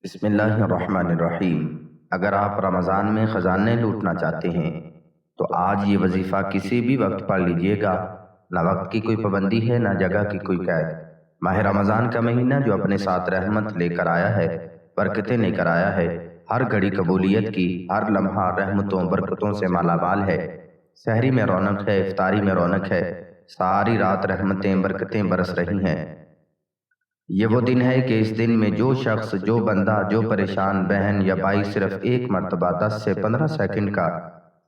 بسم اللہ الرحمن الرحیم۔ اگر آپ رمضان میں خزانے لوٹنا چاہتے ہیں تو آج یہ وظیفہ کسی بھی وقت پڑھ لیجئے گا۔ نہ وقت کی کوئی پابندی ہے، نہ جگہ کی کوئی قید۔ ماہ رمضان کا مہینہ جو اپنے ساتھ رحمت لے کر آیا ہے، برکتیں لے کر آیا ہے، ہر گھڑی قبولیت کی، ہر لمحہ رحمتوں برکتوں سے مالا مال ہے۔ سحری میں رونق ہے، افطاری میں رونق ہے، ساری رات رحمتیں برکتیں برس رہی ہیں۔ یہ وہ دن ہے کہ اس دن میں جو شخص، جو بندہ، جو پریشان بہن یا بھائی صرف ایک مرتبہ 10 سے 15 سیکنڈ کا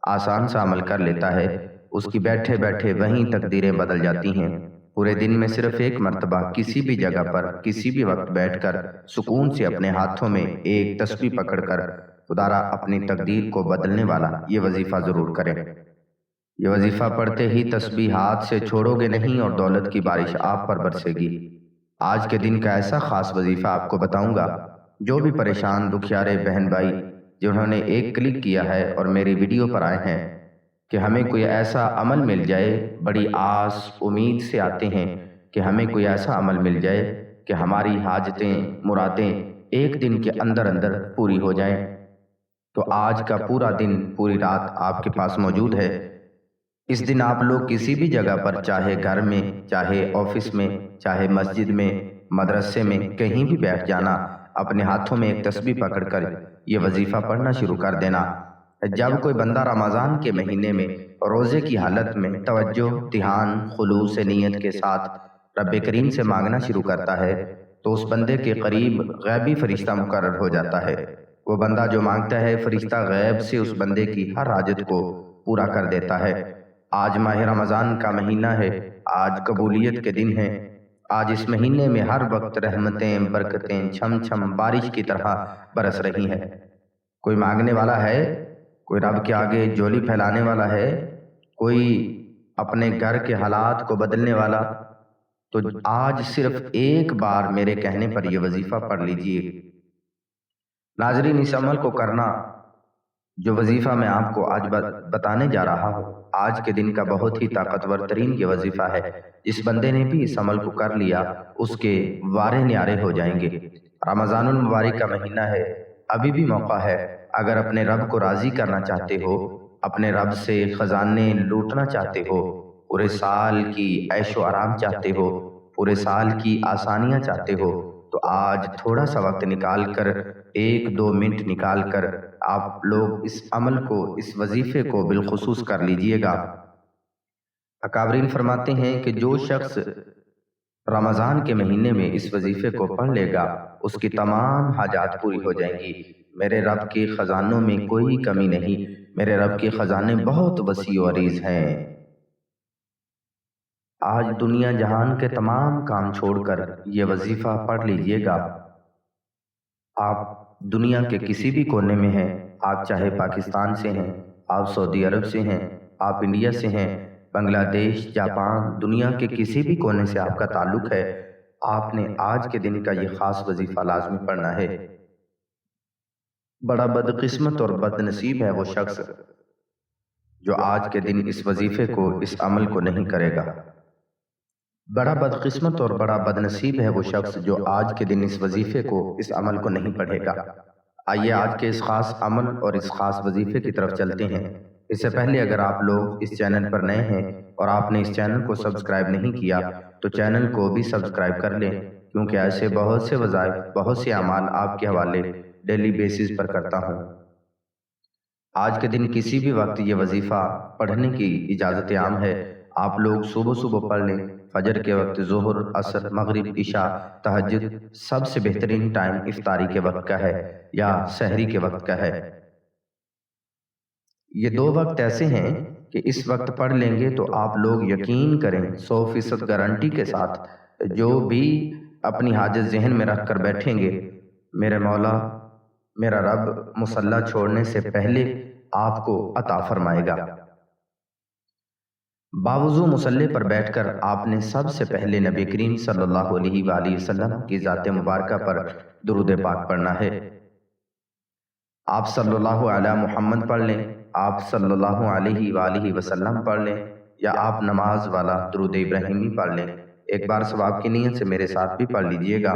آسان سا عمل کر لیتا ہے، اس کی بیٹھے بیٹھے وہیں تقدیریں بدل جاتی ہیں۔ پورے دن میں صرف ایک مرتبہ کسی بھی جگہ پر کسی بھی وقت بیٹھ کر سکون سے اپنے ہاتھوں میں ایک تسبیح پکڑ کر خدارا اپنی تقدیر کو بدلنے والا یہ وظیفہ ضرور کریں۔ یہ وظیفہ پڑھتے ہی تسبیح ہاتھ سے چھوڑو گے نہیں اور دولت کی بارش آپ پر برسے گی۔ آج کے دن کا ایسا خاص وظیفہ آپ کو بتاؤں گا۔ جو بھی پریشان دکھیارے بہن بھائی جنہوں نے ایک کلک کیا ہے اور میری ویڈیو پر آئے ہیں کہ ہمیں کوئی ایسا عمل مل جائے، بڑی آس امید سے آتے ہیں کہ ہمیں کوئی ایسا عمل مل جائے کہ ہماری حاجتیں مرادیں ایک دن کے اندر اندر پوری ہو جائیں، تو آج کا پورا دن، پوری رات آپ کے پاس موجود ہے۔ اس دن آپ لوگ کسی بھی جگہ پر، چاہے گھر میں، چاہے آفس میں، چاہے مسجد میں، مدرسے میں، کہیں بھی بیٹھ جانا، اپنے ہاتھوں میں ایک تسبیح پکڑ کر یہ وظیفہ پڑھنا شروع کر دینا۔ جب کوئی بندہ رمضان کے مہینے میں روزے کی حالت میں توجہ، دھیان، خلوص نیت کے ساتھ رب کریم سے مانگنا شروع کرتا ہے تو اس بندے کے قریب غیبی فرشتہ مقرر ہو جاتا ہے۔ وہ بندہ جو مانگتا ہے، فرشتہ غیب سے اس بندے کی ہر حاجت کو پورا کر دیتا ہے۔ آج ماہ رمضان کا مہینہ ہے، آج قبولیت کے دن ہے۔ آج اس مہینے میں ہر وقت رحمتیں برکتیں چھم چھم بارش کی طرح برس رہی ہیں۔ کوئی مانگنے والا ہے، کوئی رب کے آگے جولی پھیلانے والا ہے، کوئی اپنے گھر کے حالات کو بدلنے والا، تو آج صرف ایک بار میرے کہنے پر یہ وظیفہ پڑھ لیجئے۔ ناظرین، اس عمل کو کرنا جو وظیفہ میں آپ کو آج بتانے جا رہا ہوں، آج کے دن کا بہت ہی طاقتور ترین یہ وظیفہ ہے۔ جس بندے نے بھی اس عمل کو کر لیا، اس کے وارے نیارے ہو جائیں گے۔ رمضان المبارک کا مہینہ ہے، ابھی بھی موقع ہے۔ اگر اپنے رب کو راضی کرنا چاہتے ہو، اپنے رب سے خزانے لوٹنا چاہتے ہو، پورے سال کی عیش و آرام چاہتے ہو، پورے سال کی آسانیاں چاہتے ہو، تو آج تھوڑا سا وقت نکال کر، 1-2 منٹ نکال کر آپ لوگ اس عمل کو، اس وظیفے کو بالخصوص کر لیجئے گا۔ اکابرین فرماتے ہیں کہ جو شخص رمضان کے مہینے میں اس وظیفے کو پڑھ لے گا، اس کی تمام حاجات پوری ہو جائیں گی۔ میرے رب کے خزانوں میں کوئی کمی نہیں، میرے رب کے خزانے بہت وسیع و عریض ہیں۔ آج دنیا جہان کے تمام کام چھوڑ کر یہ وظیفہ پڑھ لیجئے گا۔ آپ دنیا کے کسی بھی کونے میں ہیں، آپ چاہے پاکستان سے ہیں، آپ سعودی عرب سے ہیں، آپ انڈیا سے ہیں، بنگلہ دیش، جاپان، دنیا کے کسی بھی کونے سے آپ کا تعلق ہے، آپ نے آج کے دن کا یہ خاص وظیفہ لازمی پڑھنا ہے۔ بڑا بدقسمت اور بد نصیب ہے وہ شخص جو آج کے دن اس وظیفے کو، اس عمل کو نہیں کرے گا۔ بڑا بدقسمت اور بڑا بد نصیب ہے وہ شخص جو آج کے دن اس وظیفے کو، اس عمل کو نہیں پڑھے گا۔ آئیے آج کے اس خاص عمل اور اس خاص وظیفے کی طرف چلتے ہیں۔ اس سے پہلے اگر آپ لوگ اس چینل پر نئے ہیں اور آپ نے اس چینل کو سبسکرائب نہیں کیا تو چینل کو بھی سبسکرائب کر لیں، کیونکہ ایسے بہت سے وظائف، بہت سے اعمال آپ کے حوالے ڈیلی بیسز پر کرتا ہوں۔ آج کے دن کسی بھی وقت یہ وظیفہ پڑھنے کی اجازت عام ہے۔ آپ لوگ صبح صبح پڑھ لیں، فجر کے وقت، ظہر، عصر، مغرب، عشاء، تہجد، سب سے بہترین ٹائم افطاری کے وقت کا ہے یا سحری کے وقت کا ہے۔ یہ 2 وقت ایسے ہیں کہ اس وقت پڑھ لیں گے تو آپ لوگ یقین کریں 100% گارنٹی کے ساتھ، جو بھی اپنی حاجت ذہن میں رکھ کر بیٹھیں گے، میرے مولا، میرا رب مصلی چھوڑنے سے پہلے آپ کو عطا فرمائے گا۔ باوضو مصلی پر بیٹھ کر آپ نے سب سے پہلے نبی کریم صلی اللہ علیہ وآلہ وسلم کی ذات مبارکہ پر درود پاک پڑھنا ہے۔ آپ صلی اللہ علیہ محمد پڑھ لیں، آپ صلی اللہ علیہ وآلہ وسلم پڑھ لیں، یا آپ نماز والا درود ابراہیمی پڑھ لیں۔ ایک بار ثواب کی نیت سے میرے ساتھ بھی پڑھ لیجئے گا۔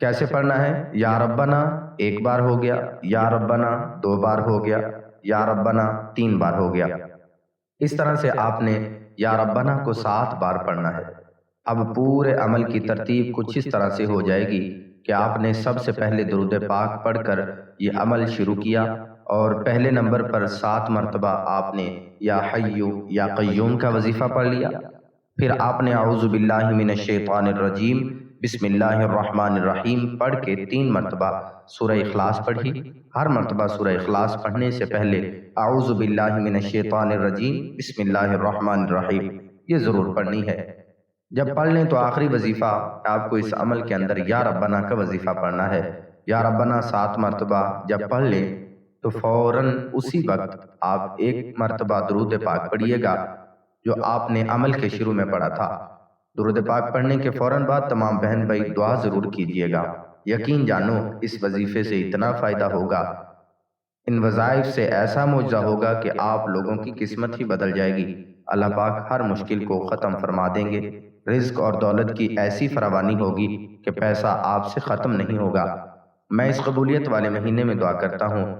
کیسے پڑھنا ہے؟ یا ربنا ایک بار ہو گیا، یا ربنا دو بار ہو گیا، یا ربنا تین بار ہو گیا۔ اس طرح سے آپ نے یا ربنا کو 7 بار پڑھنا ہے۔ اب پورے عمل کی ترتیب کچھ اس طرح سے ہو جائے گی کہ آپ نے سب سے پہلے درود پاک پڑھ کر یہ عمل شروع کیا، اور پہلے نمبر پر 7 مرتبہ آپ نے یا حیو یا قیوم کا وظیفہ پڑھ لیا۔ پھر آپ نے اعوذ باللہ من الشیطان الرجیم بسم اللہ الرحمن الرحیم پڑھ کے 3 مرتبہ سورہ اخلاص پڑھی۔ ہر مرتبہ سورہ اخلاص پڑھنے سے پہلے اعوذ باللہ من الشیطان الرجیم بسم اللہ الرحمن الرحیم یہ ضرور پڑھنی ہے۔ جب پڑھ لیں تو آخری وظیفہ آپ کو اس عمل کے اندر یا ربنا کا وظیفہ پڑھنا ہے۔ یا ربنا 7 مرتبہ جب پڑھ لیں تو فوراً اسی وقت آپ ایک مرتبہ درود پاک پڑھیے گا جو آپ نے عمل کے شروع میں پڑھا تھا۔ درود پاک پڑھنے کے فوراً بعد تمام بہن بھائی دعا ضرور کیجیے گا۔ یقین جانو اس وظیفے سے اتنا فائدہ ہوگا، ان وظائف سے ایسا معجزہ ہوگا کہ آپ لوگوں کی قسمت ہی بدل جائے گی۔ اللہ پاک ہر مشکل کو ختم فرما دیں گے، رزق اور دولت کی ایسی فراوانی ہوگی کہ پیسہ آپ سے ختم نہیں ہوگا۔ میں اس قبولیت والے مہینے میں دعا کرتا ہوں،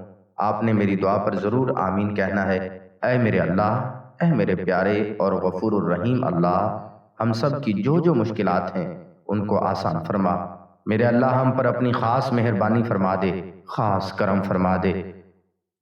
آپ نے میری دعا پر ضرور آمین کہنا ہے۔ اے میرے اللہ، اے میرے پیارے اور غفور الرحیم اللہ، ہم سب کی جو مشکلات ہیں ان کو آسان فرما۔ میرے اللہ ہم پر اپنی خاص مہربانی فرما دے، خاص کرم فرما دے۔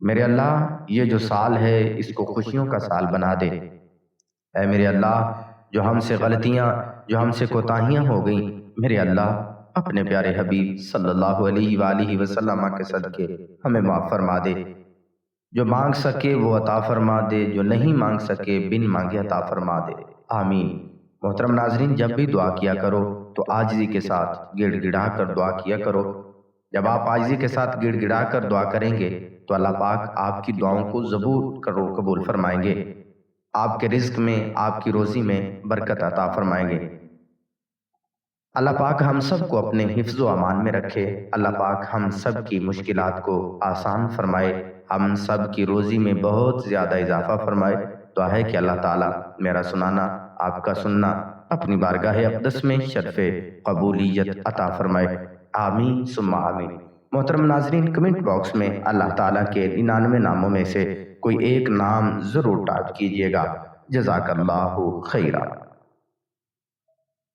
میرے اللہ یہ جو سال ہے اس کو خوشیوں کا سال بنا دے۔ اے میرے اللہ جو ہم سے غلطیاں، جو ہم سے کوتاہیاں ہو گئیں، میرے اللہ اپنے پیارے حبیب صلی اللہ علیہ وآلہ وسلم کے صدقے ہمیں معاف فرما دے۔ جو مانگ سکے وہ عطا فرما دے، جو نہیں مانگ سکے بن مانگے عطا فرما دے، آمین۔ محترم ناظرین، جب بھی دعا کیا کرو تو عاجزی کے ساتھ گڑ گڑا کر دعا کیا کرو۔ جب آپ عاجزی کے ساتھ گڑ گڑا کر دعا کریں گے تو اللہ پاک آپ کی دعاؤں کو ضرور قبول فرمائیں گے، آپ کے رزق میں، آپ کی روزی میں برکت عطا فرمائیں گے۔ اللہ پاک ہم سب کو اپنے حفظ و امان میں رکھے، اللہ پاک ہم سب کی مشکلات کو آسان فرمائے، ہم سب کی روزی میں بہت زیادہ اضافہ فرمائے۔ دعا ہے کہ اللہ تعالیٰ میرا سنانا، آپ کا سننا اپنی بارگاہ اقدس میں شرف قبولیت عطا فرمائے، آمین ثم آمین۔ محترم ناظرین، کمنٹ باکس میں اللہ تعالیٰ کے 99 ناموں میں سے کوئی ایک نام ضرور ٹائپ کیجیے گا۔ جزاک اللہ خیرہ۔